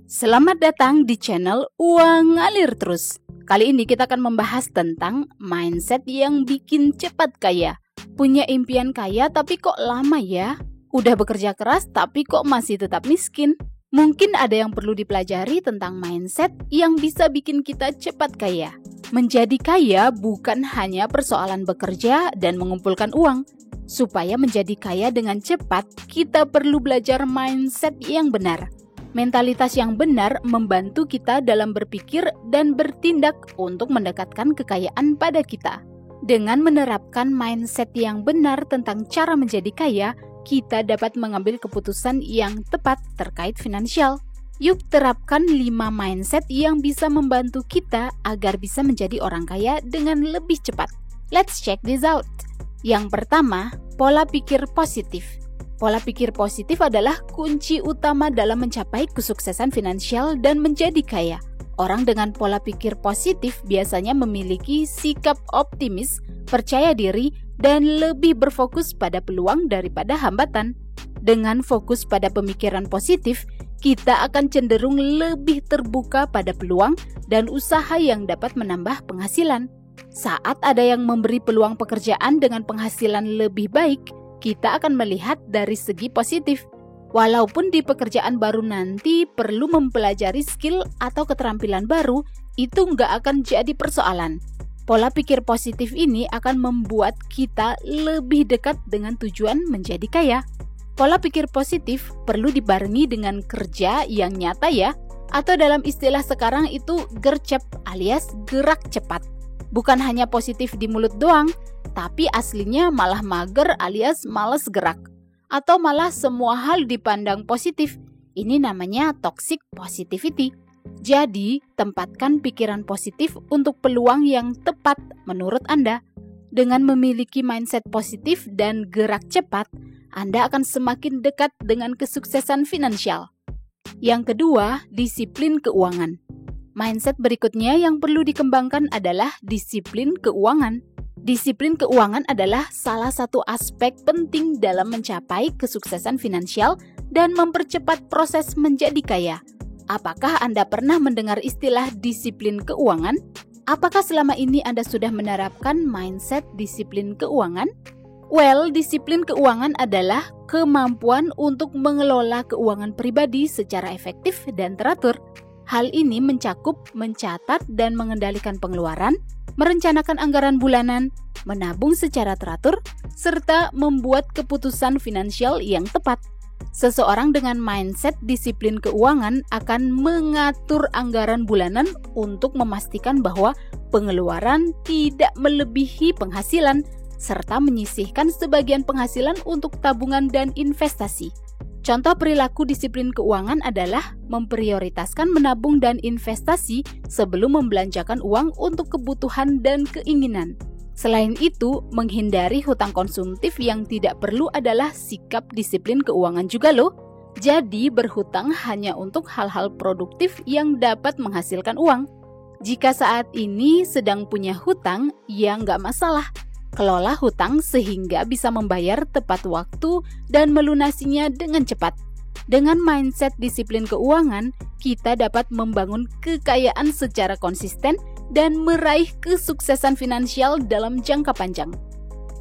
Selamat datang di channel Uang Ngalir Terus. Kali ini kita akan membahas tentang mindset yang bikin cepat kaya. Punya impian kaya tapi kok lama ya? Udah bekerja keras tapi kok masih tetap miskin? Mungkin ada yang perlu dipelajari tentang mindset yang bisa bikin kita cepat kaya. Menjadi kaya bukan hanya persoalan bekerja dan mengumpulkan uang. Supaya menjadi kaya dengan cepat, kita perlu belajar mindset yang benar. Mentalitas yang benar membantu kita dalam berpikir dan bertindak untuk mendekatkan kekayaan pada kita. Dengan menerapkan mindset yang benar tentang cara menjadi kaya, kita dapat mengambil keputusan yang tepat terkait finansial. Yuk terapkan 5 mindset yang bisa membantu kita agar bisa menjadi orang kaya dengan lebih cepat. Let's check this out. Yang pertama, pola pikir positif. Pola pikir positif adalah kunci utama dalam mencapai kesuksesan finansial dan menjadi kaya. Orang dengan pola pikir positif biasanya memiliki sikap optimis, percaya diri, dan lebih berfokus pada peluang daripada hambatan. Dengan fokus pada pemikiran positif, kita akan cenderung lebih terbuka pada peluang dan usaha yang dapat menambah penghasilan. Saat ada yang memberi peluang pekerjaan dengan penghasilan lebih baik, kita akan melihat dari segi positif. Walaupun di pekerjaan baru nanti perlu mempelajari skill atau keterampilan baru, itu nggak akan jadi persoalan. Pola pikir positif ini akan membuat kita lebih dekat dengan tujuan menjadi kaya. Pola pikir positif perlu dibarengi dengan kerja yang nyata ya, atau dalam istilah sekarang itu gercep alias gerak cepat. Bukan hanya positif di mulut doang, tapi aslinya malah mager alias malas gerak. Atau malah semua hal dipandang positif. Ini namanya toxic positivity. Jadi, tempatkan pikiran positif untuk peluang yang tepat menurut Anda. Dengan memiliki mindset positif dan gerak cepat, Anda akan semakin dekat dengan kesuksesan finansial. Yang kedua, disiplin keuangan. Mindset berikutnya yang perlu dikembangkan adalah disiplin keuangan. Disiplin keuangan adalah salah satu aspek penting dalam mencapai kesuksesan finansial dan mempercepat proses menjadi kaya. Apakah Anda pernah mendengar istilah disiplin keuangan? Apakah selama ini Anda sudah menerapkan mindset disiplin keuangan? Well, disiplin keuangan adalah kemampuan untuk mengelola keuangan pribadi secara efektif dan teratur. Hal ini mencakup mencatat dan mengendalikan pengeluaran, merencanakan anggaran bulanan, menabung secara teratur, serta membuat keputusan finansial yang tepat. Seseorang dengan mindset disiplin keuangan akan mengatur anggaran bulanan untuk memastikan bahwa pengeluaran tidak melebihi penghasilan, serta menyisihkan sebagian penghasilan untuk tabungan dan investasi. Contoh perilaku disiplin keuangan adalah memprioritaskan menabung dan investasi sebelum membelanjakan uang untuk kebutuhan dan keinginan. Selain itu, menghindari hutang konsumtif yang tidak perlu adalah sikap disiplin keuangan juga loh. Jadi berhutang hanya untuk hal-hal produktif yang dapat menghasilkan uang. Jika saat ini sedang punya hutang, ya nggak masalah. Kelola hutang sehingga bisa membayar tepat waktu dan melunasinya dengan cepat. Dengan mindset disiplin keuangan, kita dapat membangun kekayaan secara konsisten dan meraih kesuksesan finansial dalam jangka panjang.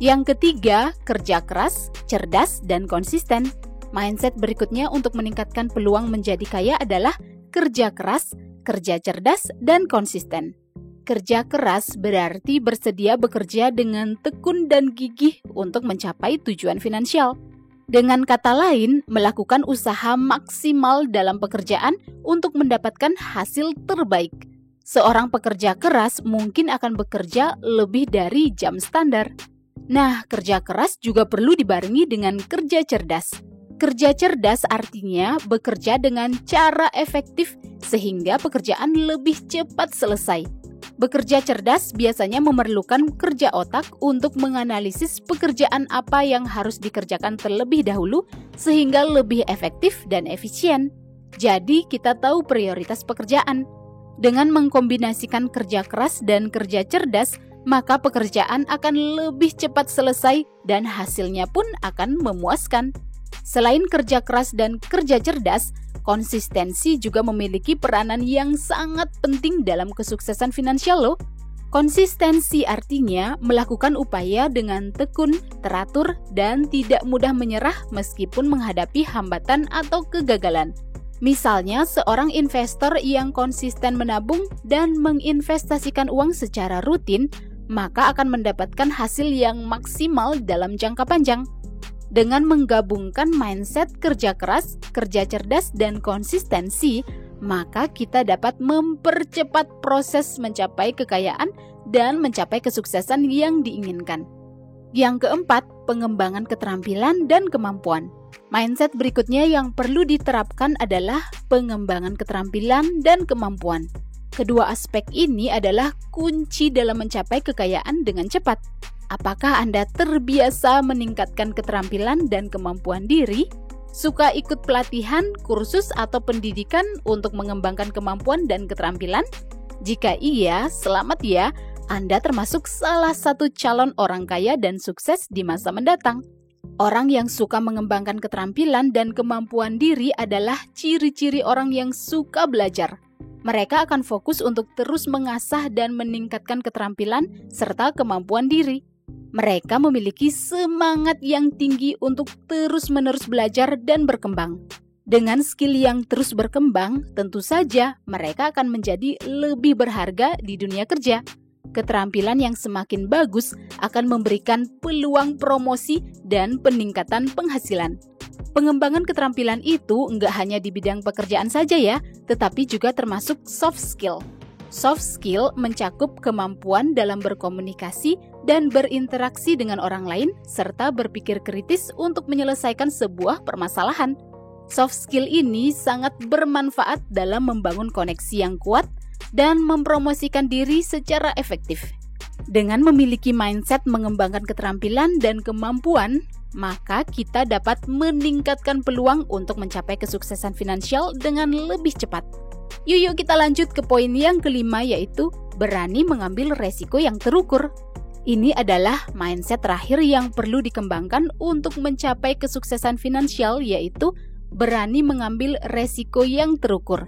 Yang ketiga, kerja keras, cerdas, dan konsisten. Mindset berikutnya untuk meningkatkan peluang menjadi kaya adalah kerja keras, kerja cerdas, dan konsisten. Kerja keras berarti bersedia bekerja dengan tekun dan gigih untuk mencapai tujuan finansial. Dengan kata lain, melakukan usaha maksimal dalam pekerjaan untuk mendapatkan hasil terbaik. Seorang pekerja keras mungkin akan bekerja lebih dari jam standar. Nah, kerja keras juga perlu dibarengi dengan kerja cerdas. Kerja cerdas artinya bekerja dengan cara efektif sehingga pekerjaan lebih cepat selesai. Bekerja cerdas biasanya memerlukan kerja otak untuk menganalisis pekerjaan apa yang harus dikerjakan terlebih dahulu sehingga lebih efektif dan efisien. Jadi kita tahu prioritas pekerjaan. Dengan mengkombinasikan kerja keras dan kerja cerdas, maka pekerjaan akan lebih cepat selesai dan hasilnya pun akan memuaskan. Selain kerja keras dan kerja cerdas, Konsistensi juga memiliki peranan yang sangat penting dalam kesuksesan finansial loh. Konsistensi artinya melakukan upaya dengan tekun, teratur, dan tidak mudah menyerah meskipun menghadapi hambatan atau kegagalan. Misalnya, seorang investor yang konsisten menabung dan menginvestasikan uang secara rutin, maka akan mendapatkan hasil yang maksimal dalam jangka panjang. Dengan menggabungkan mindset kerja keras, kerja cerdas, dan konsistensi, maka kita dapat mempercepat proses mencapai kekayaan dan mencapai kesuksesan yang diinginkan. Yang keempat, pengembangan keterampilan dan kemampuan. Mindset berikutnya yang perlu diterapkan adalah pengembangan keterampilan dan kemampuan. Kedua aspek ini adalah kunci dalam mencapai kekayaan dengan cepat. Apakah Anda terbiasa meningkatkan keterampilan dan kemampuan diri? Suka ikut pelatihan, kursus, atau pendidikan untuk mengembangkan kemampuan dan keterampilan? Jika iya, selamat ya, Anda termasuk salah satu calon orang kaya dan sukses di masa mendatang. Orang yang suka mengembangkan keterampilan dan kemampuan diri adalah ciri-ciri orang yang suka belajar. Mereka akan fokus untuk terus mengasah dan meningkatkan keterampilan serta kemampuan diri. Mereka memiliki semangat yang tinggi untuk terus-menerus belajar dan berkembang. Dengan skill yang terus berkembang, tentu saja mereka akan menjadi lebih berharga di dunia kerja. Keterampilan yang semakin bagus akan memberikan peluang promosi dan peningkatan penghasilan. Pengembangan keterampilan itu nggak hanya di bidang pekerjaan saja ya, tetapi juga termasuk soft skill. Soft skill mencakup kemampuan dalam berkomunikasi dan berinteraksi dengan orang lain, serta berpikir kritis untuk menyelesaikan sebuah permasalahan. Soft skill ini sangat bermanfaat dalam membangun koneksi yang kuat dan mempromosikan diri secara efektif. Dengan memiliki mindset mengembangkan keterampilan dan kemampuan, maka kita dapat meningkatkan peluang untuk mencapai kesuksesan finansial dengan lebih cepat. Yuk kita lanjut ke poin yang kelima, yaitu berani mengambil resiko yang terukur. Ini adalah mindset terakhir yang perlu dikembangkan untuk mencapai kesuksesan finansial, yaitu berani mengambil resiko yang terukur.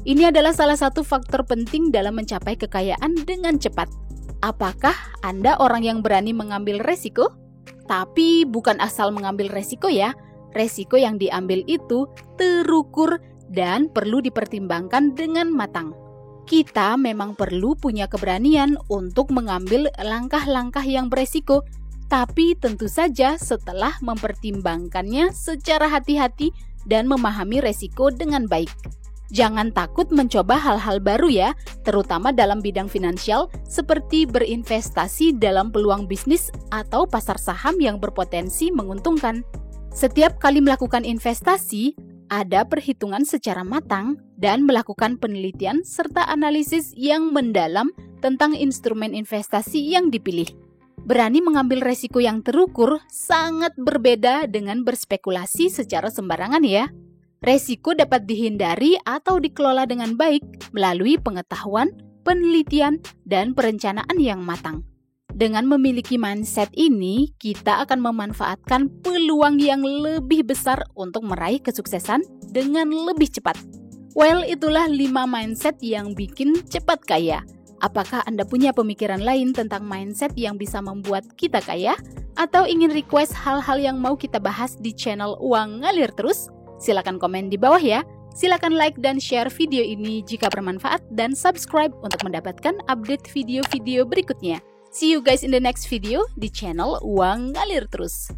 Ini adalah salah satu faktor penting dalam mencapai kekayaan dengan cepat. Apakah Anda orang yang berani mengambil resiko? Tapi bukan asal mengambil resiko ya. Resiko yang diambil itu terukur dan perlu dipertimbangkan dengan matang. Kita memang perlu punya keberanian untuk mengambil langkah-langkah yang beresiko, tapi tentu saja setelah mempertimbangkannya secara hati-hati dan memahami resiko dengan baik. Jangan takut mencoba hal-hal baru ya, terutama dalam bidang finansial seperti berinvestasi dalam peluang bisnis atau pasar saham yang berpotensi menguntungkan. Setiap kali melakukan investasi, ada perhitungan secara matang dan melakukan penelitian serta analisis yang mendalam tentang instrumen investasi yang dipilih. Berani mengambil resiko yang terukur sangat berbeda dengan berspekulasi secara sembarangan ya. Resiko dapat dihindari atau dikelola dengan baik melalui pengetahuan, penelitian, dan perencanaan yang matang. Dengan memiliki mindset ini, kita akan memanfaatkan peluang yang lebih besar untuk meraih kesuksesan dengan lebih cepat. Well, itulah 5 mindset yang bikin cepat kaya. Apakah Anda punya pemikiran lain tentang mindset yang bisa membuat kita kaya? Atau ingin request hal-hal yang mau kita bahas di channel Uang Ngalir Terus? Silakan komen di bawah ya. Silakan like dan share video ini jika bermanfaat dan subscribe untuk mendapatkan update video-video berikutnya. See you guys in the next video di channel Uang Ngalir Terus.